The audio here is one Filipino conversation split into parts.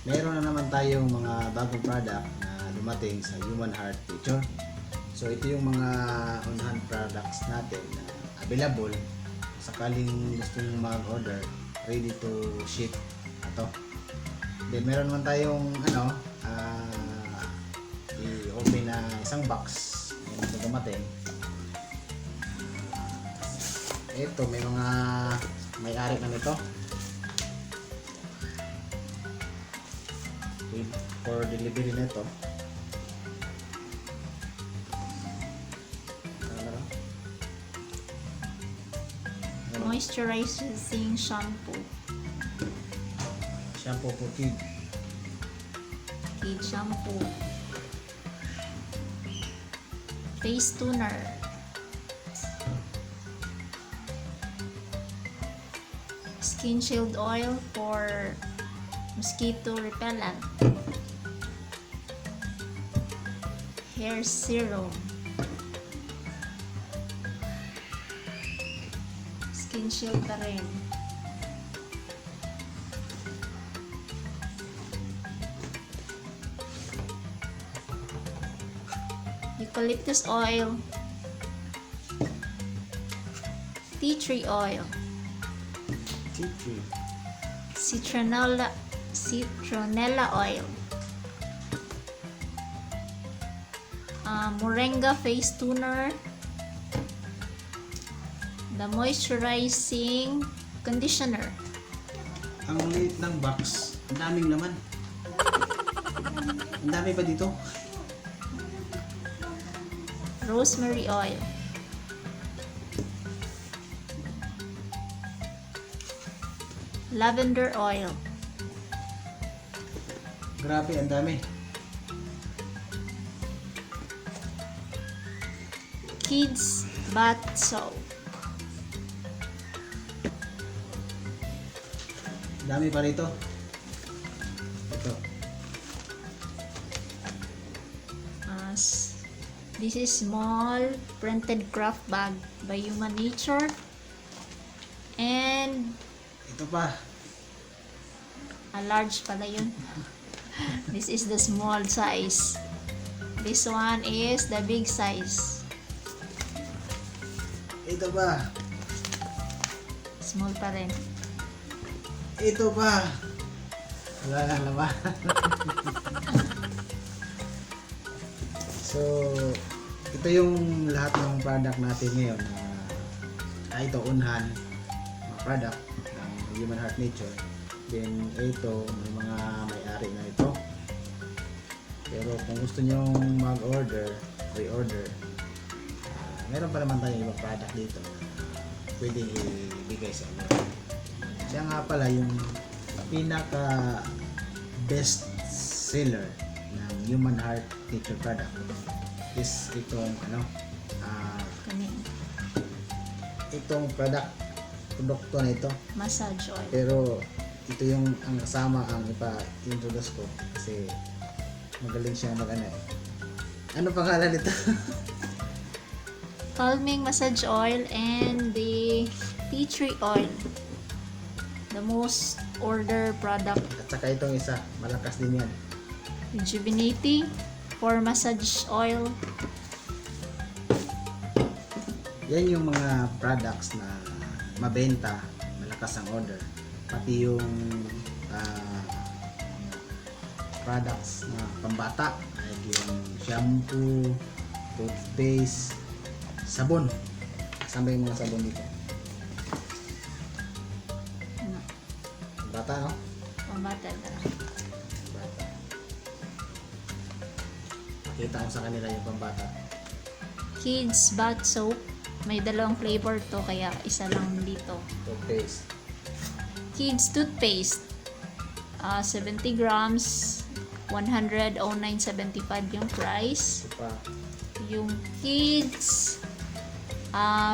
meron na naman tayong mga bagong product na dumating sa human heart feature. So ito yung mga on-hand products natin na available sakaling gusto nyo mag-order, ready to ship ito. Then meron naman tayong i-open na isang box. Yan ito dumating. Ito may mga may-ari na nito. For delivery nito. Moisturizing shampoo. Shampoo for kid. Kid shampoo. Face toner. Skin shield oil for mosquito repellent. Hair serum. Skin shield pa rin. Eucalyptus oil. Tea tree oil. Tea tree. Citronella oil. Moringa face toner. The moisturizing conditioner. Ang liit ng box, ang daming naman. Ang dami pa dito. Rosemary oil. Lavender oil. Grabe, ang dami. Kids bath soap. Dami pa rito. Ito. This is small printed craft bag by Human Nature. And Ito pa. a large pala yun. This is the small size. This one is the big size. Ito pa. Small pa rin. Ito pa. Wala lang naman. So, ito yung lahat ng product natin ngayon na ito on-hand mga product ng Human Heart Nature. Then ito may mga may-ari na ito. Pero kung gusto nyo mag-order, pre-order, meron pa naman tayong ibang product dito na pwedeng ibigay sa inyo. Siya nga pala yung pinaka best seller ng Human Heart Nature product is itong itong produkto na ito. Massage oil. Pero ito yung ang kasama ang ipa-introduce ko kasi magaling siya ano pangalan nito? Calming massage oil and the tea tree oil. The most order product. At saka itong isa, malakas din yan. Rejuvenating for massage oil. Yan yung mga products na mabenta, malakas ang order. Pati yung products na pambata, like yung shampoo, toothpaste, sabon. Kasama yung mga sabon dito. Ano? Pambata, no? Pambata na. Pambata. Pakita ko sa kanila yung pambata. Kids bath soap. May dalawang flavor to kaya isa lang dito. Toothpaste. Kids toothpaste. 70 grams. 109.75 yung price. Ito pa. Yung kids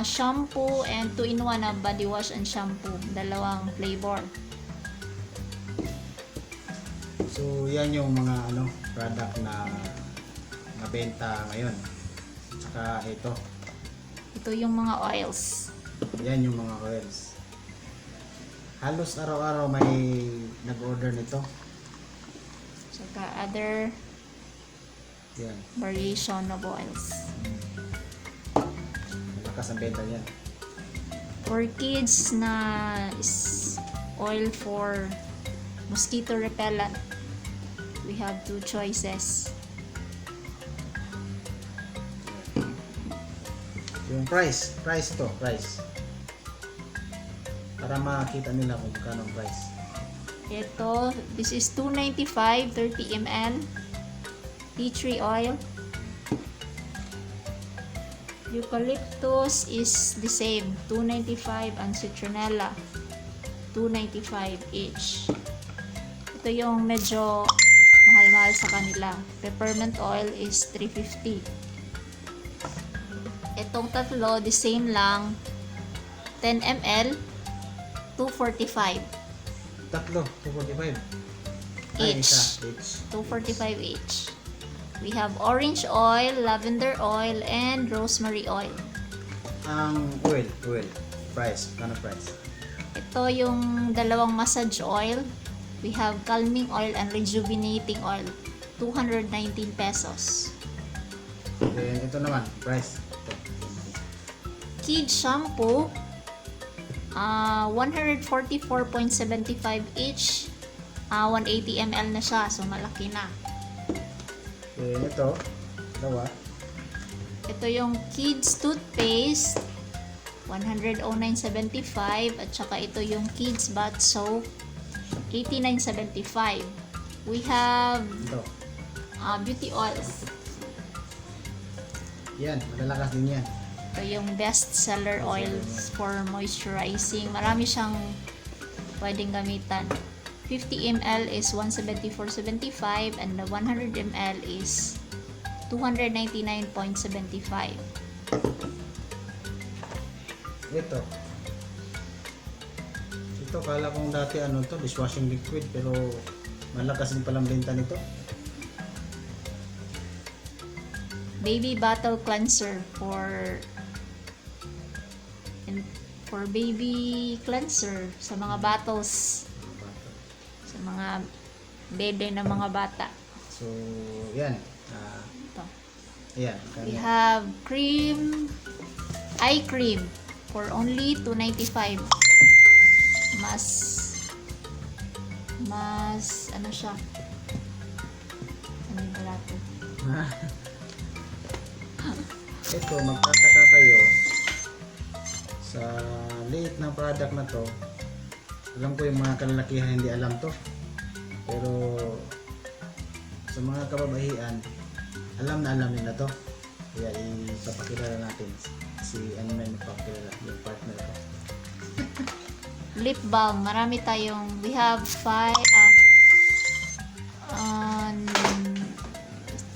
shampoo and 2-in-1 na body wash and shampoo. Dalawang flavor. So, yan yung mga product na mabenta ngayon. Saka ito. Ito yung mga oils. Yan yung mga oils. Halos araw-araw may nag-order nito. Saka other Yan. variation of oils. Malakas ang benta niyan. For kids na is oil for mosquito repellent. We have two choices. Yung price ito, price. Para makita nila kung magkano ang price. Ito, this is $2.95, 30 ml. Tea tree oil. Eucalyptus is the same, $2.95, and citronella, $2.95 each. Ito yung medyo mahal-mahal sa kanila. Peppermint oil is $3.50. Itong tatlo, the same lang, 10 ml, $2.45 Tatlo, 245. each. Isa, each. $2.45 each. We have orange oil, lavender oil, and rosemary oil. Ang oil. Price, kano price? Ito yung dalawang massage oil. We have calming oil and rejuvenating oil. 219 pesos. Then ito naman, price. Ito. Kid shampoo, 144.75 each. 180 ml na siya, so malaki na. Then ito, dalawa. Ito yung kids toothpaste, 109.75, at saka ito yung kids bath soap, 89.75. We have Ito. beauty oils. Yan, malalakas din yan. Ito yung best seller oils for moisturizing. Marami siyang pwedeng gamitan. 50 ml is 174.75 and the 100 ml is 299.75. Ito. Ito, kala kong dati ano to, dishwashing liquid, pero malakas din palang benta nito. Baby bottle cleanser for baby cleanser sa mga bottles, sa mga bebe ng mga bata. So, yan. Ito. Ayan. We have eye cream for only $2.95. Mas ano siya? Ano yung balato? Ito, magtataka kayo sa liit na product na to. Alam ko yung mga kalalakihan hindi alam to, pero sa mga kababaihan alam nila to. Kaya ipapakilala natin si ano na ipapakilala yung partner ko. Lip balm, marami tayong, we have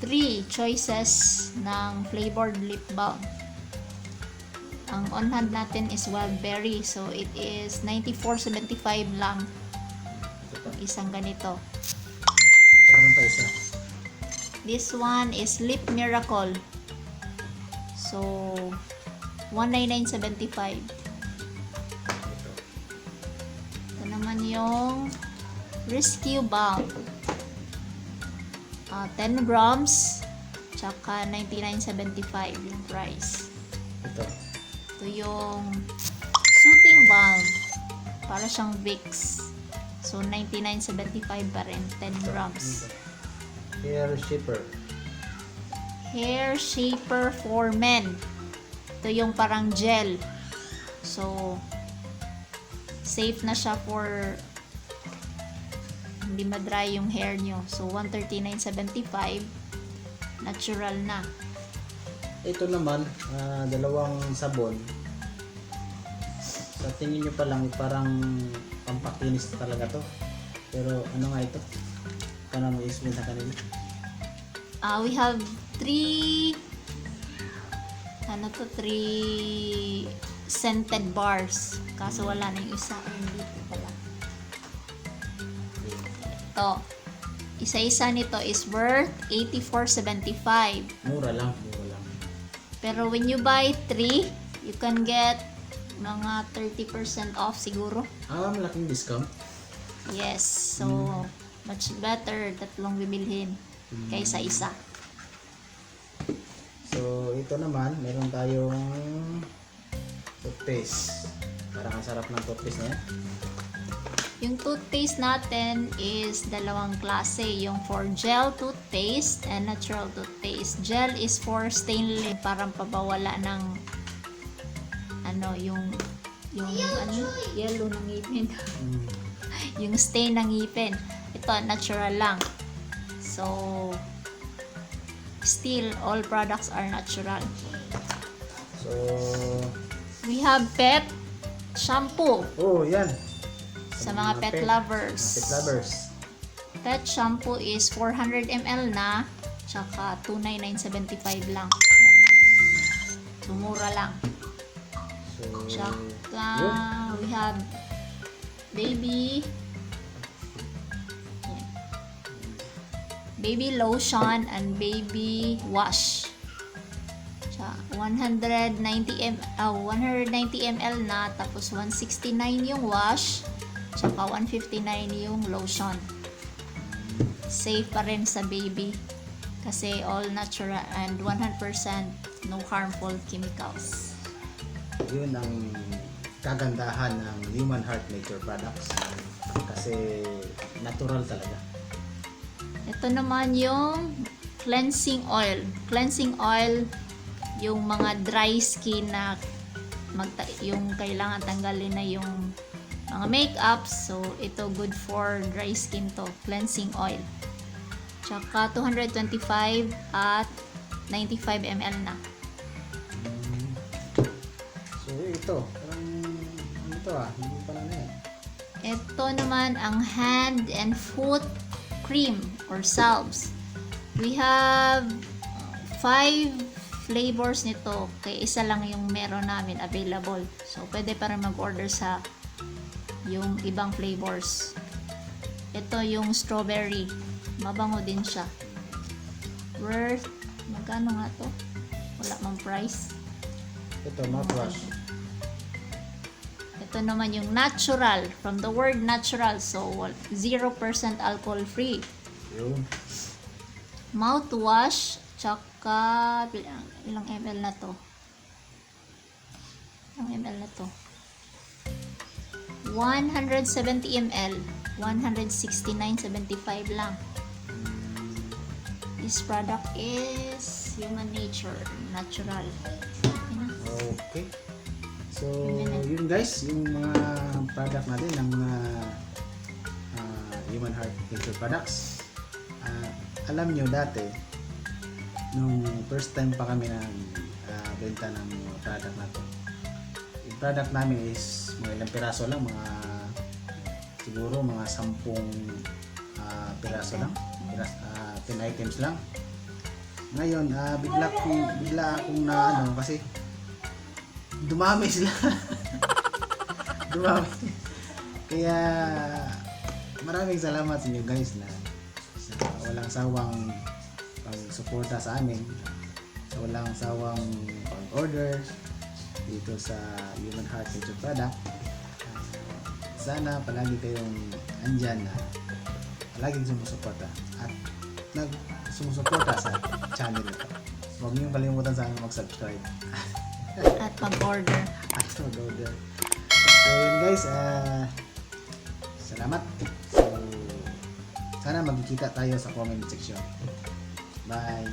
3 choices ng flavored lip balm. Ang on hand natin is wild berry, so it is $94.75 lang. Isang ganito. Meron pa isa. This one is lip miracle, so $199.75. Ito. Ito naman yung rescue balm, 10 grams, tsaka $99.75 yung price. Ito. Ito yung soothing balm, para siyang Vicks, so $99.75 pa rin, 10 grams. Hair shaper. Hair shaper for men. Ito yung parang gel, so safe na siya for hindi ma-dry yung hair nyo. So $139.75, natural na. Ito naman, dalawang sabon. Sa tingin nyo pa lang, parang pampakinis talaga to. Pero ano nga ito? Paano mo i-explain na kanila? We have 3 scented bars. Kaso wala na yung isa. Ayun, dito pala. Ito. Isa-isa nito is worth $84.75. Mura lang. Pero when you buy 3, you can get mga 30% off siguro. Malaking discount. Yes. So, Much better tatlong bibilhin kaysa isa. So, ito naman, meron tayong toothpaste. Parang ang sarap ng toothpaste na yan. Yung toothpaste natin is dalawang klase. Yung for gel toothpaste and natural toothpaste. Gel is for stainless, parang pabawala ng yung yellow ng ngipin. Yung stain ng ngipin. Ito, natural lang. So, still, all products are natural. So, We have pet shampoo oh, yan. sa mga pet lovers. Pet lovers. Pet shampoo is 400 ml na, tsaka 299.75 lang. Sumura lang. So, Tsaka, yun. we have baby lotion and baby wash. 190 ml na, tapos 169 yung wash, tsaka 159 yung lotion. Safe pa rin sa baby kasi all natural and 100% no harmful chemicals. Yun ang kagandahan ng Human Heart Nature products kasi natural talaga. Ito naman yung cleansing oil. Cleansing oil, yung mga dry skin na yung kailangan tanggalin na yung mga makeup. So, ito good for dry skin to. Cleansing oil. Tsaka 225 at 95 ml na. So, ito. Ano ito hindi pa na yan. Ito naman ang hand and foot cream or salves. We have 5 flavors nito. Kaya isa lang yung meron namin available. So, pwede pa rin mag-order sa yung ibang flavors. Ito yung strawberry. Mabango din siya. Worth, magkano nga to? Wala mang price. Ito, mouthwash. Ito naman yung natural. From the word natural. So, 0% alcohol free. Yun. Mouthwash. Tsaka, ilang ml na to? Ilang ml na to? 170 ml. 169.75 lang. This product is Human Nature. Natural. Okay. So, yun guys, yung mga product natin ng Human Heart Nature products. Alam nyo dati, nung first time pa kami benta ng product natin, yung product namin is mga ilang piraso lang, siguro mga 10 piraso lang, 10 items lang. Ngayon, bigla akong kasi dumami sila. Dumami. Kaya maraming salamat sa inyo guys na walang sawang pag-suporta sa amin, sa walang sawang pag-order dito sa Human Heart Nature product. Sana palagi kayong andyan na palaging sumusuporta at sumusuporta sa channel nito. Huwag niyong kalimutan sana mag-subscribe At mag-order. at mag-order. So yun guys, salamat. So sana magkikita tayo sa comment section. Bye.